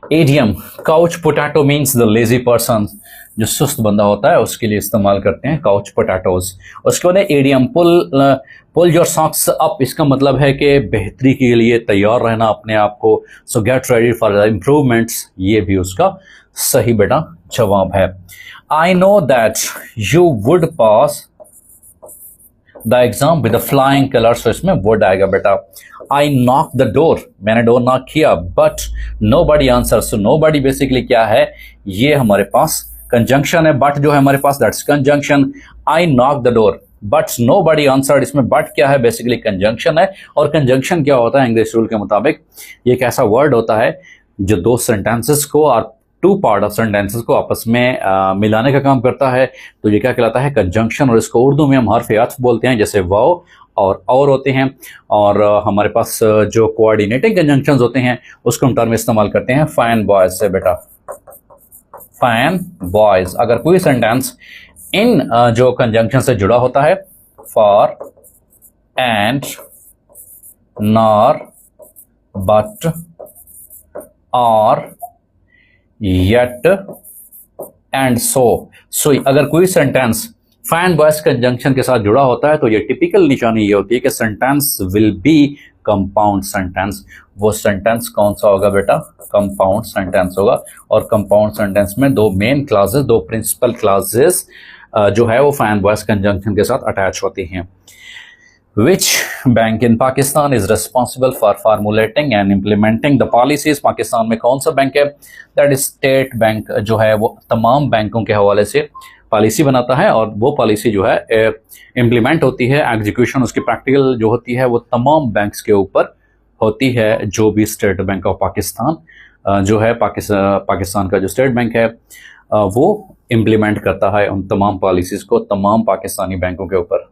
Idiom couch potato means the lazy person, जो सुस्त बंदा होता है उसके लिए इस्तेमाल करते हैं काउच पोटैटोज। उसके बाद idiom pull your socks up, इसका मतलब है कि बेहतरी के लिए तैयार रहना अपने आप को। So get ready for the improvements, ये भी उसका सही बेटा जवाब है। I know that you would pass the exam with flying colour, so इसमें वुड आएगा बेटा। आई नॉक द डोर, मैंने डोर नॉक किया, but nobody answer. So nobody basically क्या है, ये हमारे पास कंजंक्शन है, बट जो है हमारे पास that's conjunction. I knock the door but nobody answered, इसमें बट क्या है, बेसिकली कंजंक्शन है। और कंजंक्शन क्या होता है इंग्लिश रूल के मुताबिक, ये एक ऐसा वर्ड होता है जो दो सेंटेंसेस को और टू पार्ट ऑफ सेंटेंसेस को आपस में मिलाने का काम करता है। तो ये क्या कहलाता है, कंजंक्शन। और इसको उर्दू में हम हर्फ अत्फ बोलते हैं, जैसे वाव और होते हैं। और हमारे पास जो कोऑर्डिनेटिंग कंजंक्शंस होते हैं उसको हम टर्म इस्तेमाल करते हैं फाइन बॉयज से बेटा, फाइन बॉयज। अगर कोई सेंटेंस इन जो कंजंक्शन से जुड़ा होता है, फॉर, एंड, नॉर, बट, और, yet and so अगर कोई सेंटेंस फाइन बॉयज कंजंक्शन के साथ जुड़ा होता है तो ये टिपिकल निशानी ये होती है कि sentence will be compound sentence. वो सेंटेंस कौन सा होगा बेटा, कंपाउंड सेंटेंस होगा। और कंपाउंड सेंटेंस में दो मेन क्लासेस, दो प्रिंसिपल क्लासेस जो है वो फाइन बॉयज कंजंक्शन के साथ अटैच होती हैं। Which bank in Pakistan is responsible for formulating and implementing the policies? Pakistan में कौन सा बैंक है, दैट इज स्टेट बैंक, जो है वो तमाम बैंकों के हवाले से पॉलिसी बनाता है। और वो पॉलिसी जो है इम्प्लीमेंट होती है, एग्जीक्यूशन उसकी प्रैक्टिकल जो होती है वो तमाम बैंक्स के ऊपर होती है। जो भी स्टेट बैंक ऑफ पाकिस्तान जो है पाकिस्तान का जो स्टेट बैंक है वो इम्प्लीमेंट करता है उन तमाम पॉलिसीज़ को तमाम पाकिस्तानी बैंकों के ऊपर।